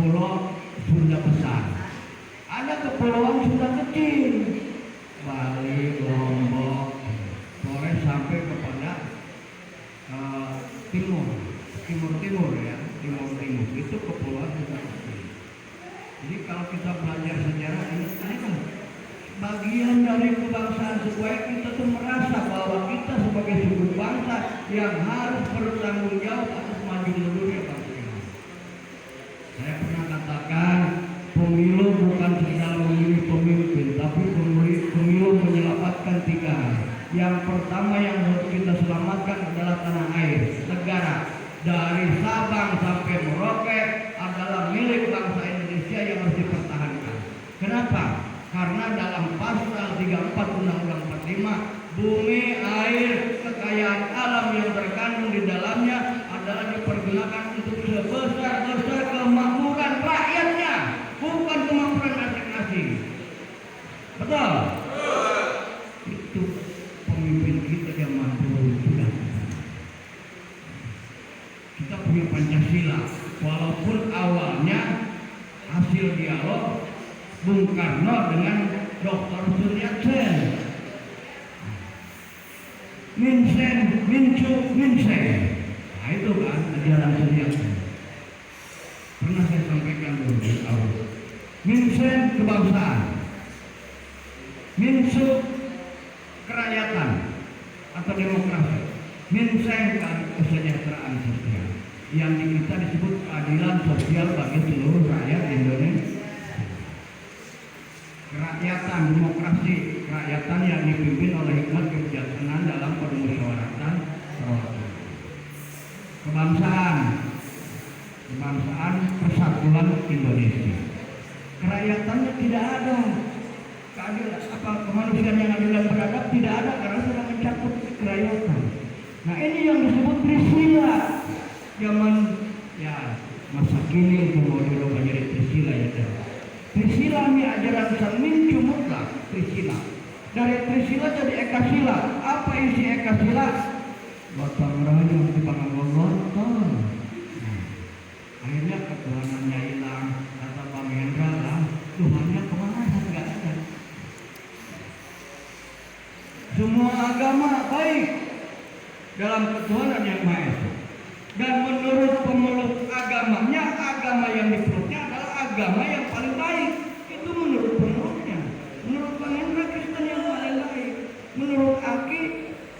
pulau Sunda besar, ada kepulauan Sunda kecil, Bali, Lombok, Flores sampai kepada timur ya, timur itu kepulauan Sunda kecil. Jadi kalau kita belajar sejarah ini kan bagian dari kebangsaan supaya kita tuh merasa bahwa kita sebagai suku bangsa yang harus bertanggung jawab atas maju mundurnya bangsa ini. Saya pernah katakan pemilu bukan sekedar memilih pemimpin, tapi pemilu menyelamatkan 3 hal. Yang pertama yang harus kita selamatkan adalah tanah air, negara. Dari Sabang sampai Merauke adalah milik bangsa Indonesia yang harus dipertahankan. Kenapa? Karena dalam pasal 34 Undang-Undang 45, bumi, air, kekayaan alam yang terkandung di dalamnya adalah dipergunakan untuk sebesar-besar kemakmuran rakyatnya, bukan kemakmuran asing-asing. Betul? Itu pemimpin kita yang mampu sudah. Kita punya Pancasila, walaupun awalnya hasil dialog Bung Karno dengan Dr. Surya Sen, Minsen. Nah itu kan ajaran Surya Sen. Pernah saya sampaikan dulu di awal. Minsen kebangsaan, Minsu kerakyatan atau demokrasi, Minsen kesejahteraan sosial. Yang di kita disebut keadilan sosial bagi seluruh rakyat Indonesia. Kerakyatan, demokrasi, kerakyatan yang dipimpin oleh hikmat kebijaksanaan dalam permusyawaratan rakyat. Kebangsaan persatuan Indonesia. Kerakyatannya tidak ada. Keadilan kemanusiaan yang adil dan beradab tidak ada karena sudah mencakup kerakyatan. Nah ini yang disebut Trisila. Zaman ya masa kini itu mau dirubah jadi Trisila ya. Trisila ini ajaran sang Mincu mutlak, Trisila. Dari Trisila jadi Ekasila. Apa isi Ekasila? Gotong royong di panggotong. Akhirnya ketuhanannya hilang. Kata Pak Hendra lah, Tuhannya kemana? Nggak ada. Semua agama baik dalam ketuhanan yang Maha Esa. Dan menurut pemeluk agamanya, agama yang dipeluknya adalah agama yang paling baik. Itu menurut pemeluknya. Menurut Pak Hendra, Kristen yang paling baik. Menurut Aki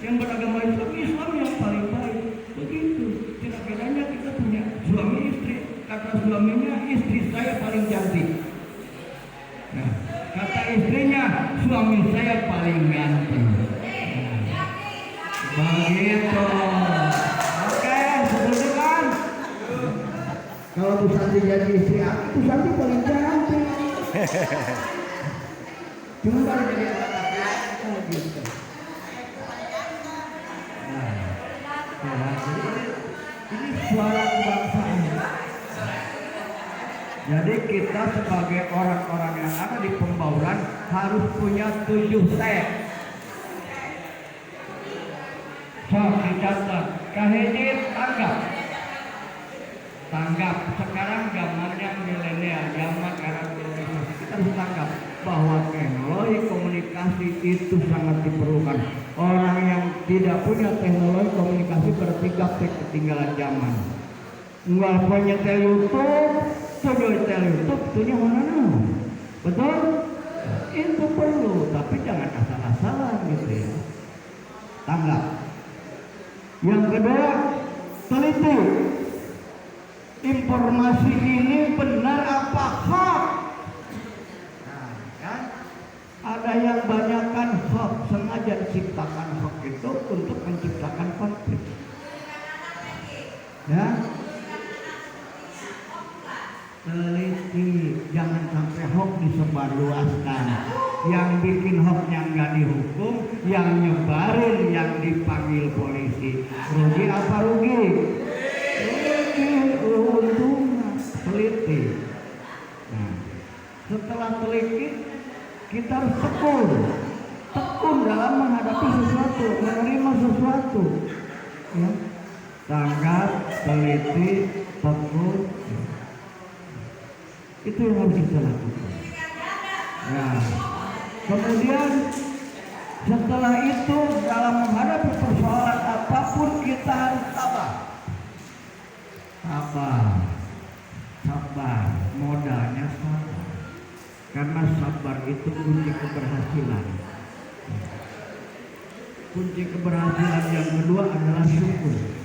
yang beragama Islam, Islam yang paling baik. Begitu. Tidak bedanya kita punya suami istri. Kata suaminya, istri saya paling cantik. Nah, kata istrinya, suami saya paling ganteng. Begitu. Oke, seperti kan? Kalau Bu Santi jadi istri aku, Bu Santi paling cantik. Cuma kalau jadi anak gitu. Nah, ini suara kebangsaan. Jadi kita sebagai orang-orang yang ada di pembauran harus punya 7 T. So, dicatat. Kahijit tanggap. Sekarang zamannya milenial, zaman era globalisasi. Kita harus tanggap bahwa teknologi komunikasi itu sangat diperlukan. Orang yang tidak punya teknologi komunikasi berarti gaptek ketinggalan zaman. Nggak punya YouTube, tujuh mana? Betul? Itu perlu, tapi jangan asal-asalan gitu ya. Tanggap. Yang kedua, teliti. Informasi ini benar apa hoax? Nah, kan? Ada yang banyakkan hoax, sengaja diciptakan hoax itu untuk menciptakan konflik. Ya? Teliti, jangan sampai hoax disebarluaskan. Yang bikin hoaxnya nggak dihukum, yang nyebarin yang dipanggil polisi. Rugi apa rugi? Untung teliti. Nah, setelah teliti kita harus tekun dalam menghadapi sesuatu, menerima sesuatu. Ya. Tanggap, teliti, tekun. Itu yang harus kita lakukan. Ya. Kemudian setelah itu dalam menghadapi persoalan apapun kita harus sabar. Sabar, modalnya sabar. Karena sabar itu kunci keberhasilan. Kunci keberhasilan yang kedua adalah syukur.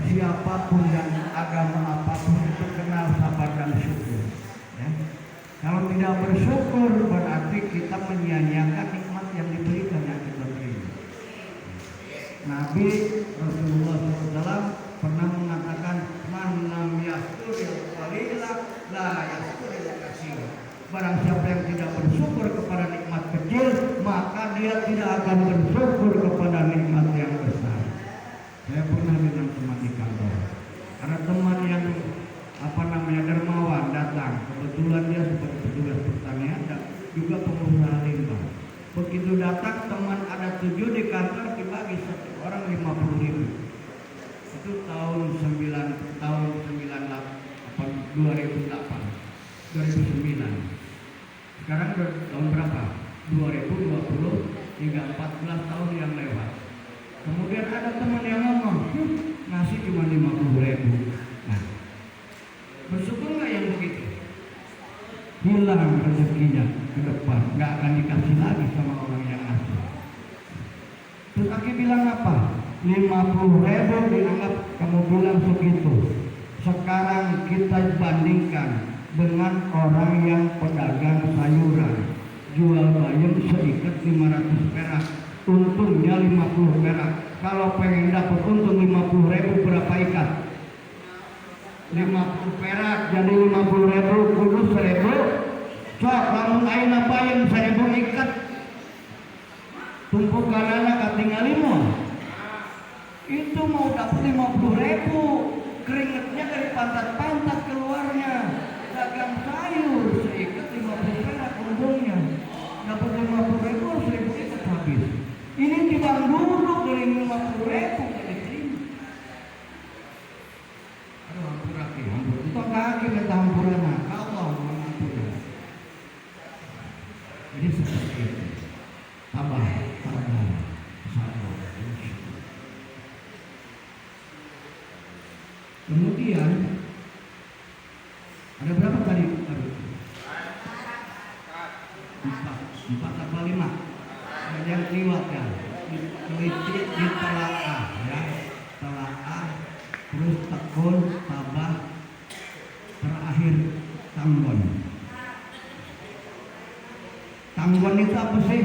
Siapapun dan agama apapun itu kenal sabar dan syukur. Ya. Kalau tidak bersyukur berarti kita menyia-nyiakan nikmat yang diberikan yang kita terima. Nabi Rasulullah SAW pernah mengatakan, "Man lam yashkuril qalila la yashkuril katsira." Barang siapa yang tidak bersyukur kepada nikmat kecil, maka dia tidak akan bersyukur kepada nikmat yang besar. Saya pernah dengan teman di kantor. Ada teman yang dermawan datang. Kebetulan dia sebagai petugas pertanian dan juga pengusaha limbah. Begitu datang teman ada 7 di kantor dibagi satu orang 50.000. Itu tahun 2009. Sekarang tahun berapa? 2020, 14 tahun yang lewat. Kemudian ada teman yang ngomong, ngasih cuma 50.000. Nah, bersyukur nggak yang begitu? Hilang rezekinya ke depan, nggak akan dikasih lagi sama orang yang ngasih. Terus Aki bilang apa? 50.000 dianggap kamu bilang segitu. Sekarang kita bandingkan dengan orang yang pedagang sayuran, jual bayam seikat 500 perak, untungnya 50 perak. Kalau pengen dapat untung 50.000 berapa ikat? 50 perak, jadi 50.000 kudu 1.000. Sok lamun ayeuna bayam 1.000 ikat, tumpukanana katinggal 5. Itu mau dapat 50.000, keringetnya dari pantat-pantat keluarnya. Dagang sayur seikat 50 perak untungnya, dapat 50.000, 1.000 ikat habis. Ini timbang dulu dari 50.000 jadi terima. Aduh, hampura ki, hampura. Itu kaki minta hampurana, Allah mengampuni. Jadi seperti itu. Sabar. Kemudian ada berapa tadi? 4 apa 5? Yang liwat ya, telicit ditelaah ya, telaah, terus tekun, tabah, terakhir tanggon. Tanggon itu apa sih?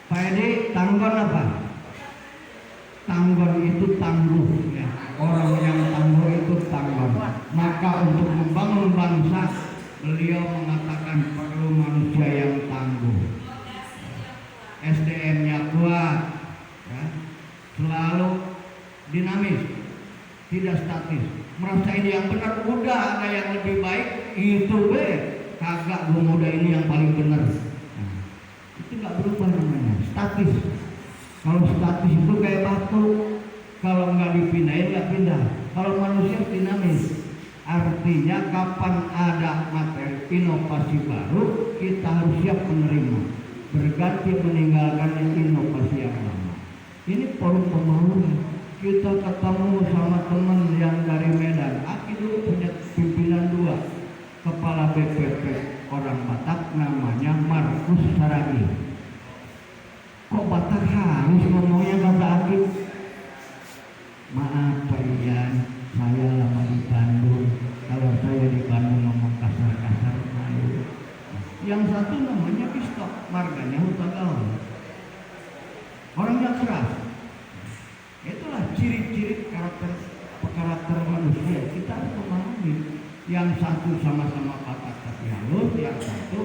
Pak Edi, tanggon apa? Tanggon itu tangguh ya. Orang yang tangguh itu tanggon. Maka untuk membangun bangsa, beliau mengatakan perlu manusia yang tangguh. SDM-nya kuat, ya. Selalu dinamis, tidak statis. Merasa ini yang benar, udah ada yang lebih baik, itu kagak, gue muda ini yang paling benar. Nah, itu nggak berubah namanya, statis. Kalau statis itu kayak batu, kalau nggak dipindahin nggak pindah. Kalau manusia dinamis, artinya kapan ada materi inovasi baru, kita harus siap menerima, berganti meninggalkan inovasi yang lama. Ini forum pembangunan. Kita ketemu sama teman yang dari Medan. Aki dulu punya pimpinan 2, kepala BPP orang Batak, namanya Markus Saragi. Kok Batak harus ngomongnya bahasa Aki? Maaf Pak Ian, saya lama di Bandung. Kalau saya di Bandung ngomong kasar-kasar, malu. Yang satu namanya Pistok, marganya Hutagawan. Orangnya keras. Itulah ciri-ciri karakter manusia. Kita harus memahami. Yang satu sama-sama patah tapi halus, yang satu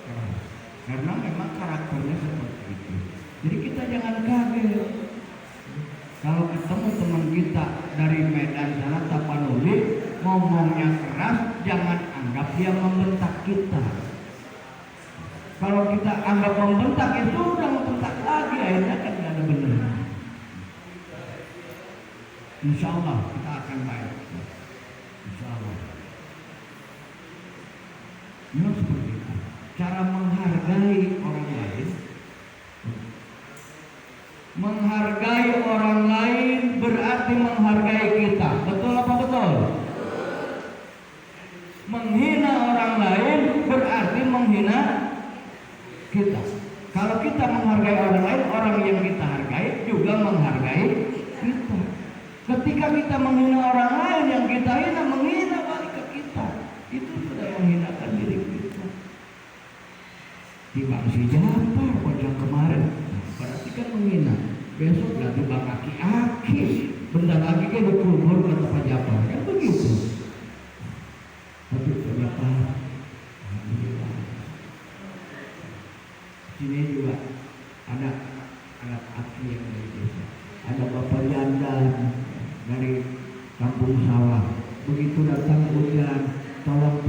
keras. Karena memang karakternya seperti itu. Jadi kita jangan kaget. Kalau ketemu teman kita dari Medan sana, Tapanuli, ngomongnya keras, jangan anggap dia membentak kita. Kalau kita anggap membentak, itu udah membentak lagi, akhirnya kan tidak ada benar. Insya Allah kita akan baik. Insya Allah. Memang seperti itu. Cara menghargai orang lain. Menghargai orang lain berarti menghargai kita. Betul apa betul? Menghina orang lain berarti menghina kita. Kalau kita menghargai orang lain, orang yang kita hargai juga menghargai kita. Ketika kita menghina orang lain, yang kita hina menghina balik ke kita. Itu sudah menghinakan diri kita. Timbang si Japar pada kemarin, berarti kan menghina. Besok ganti bang aki-aki, benda lagi kan dikubur kata Pak Japar, kan begitu. Tapi ternyata, alhamdulillah. Sini juga ada anak aki yang dari desa, ada Bapak Yandan dari Kampung Sawah. Begitu datang hujan, tolong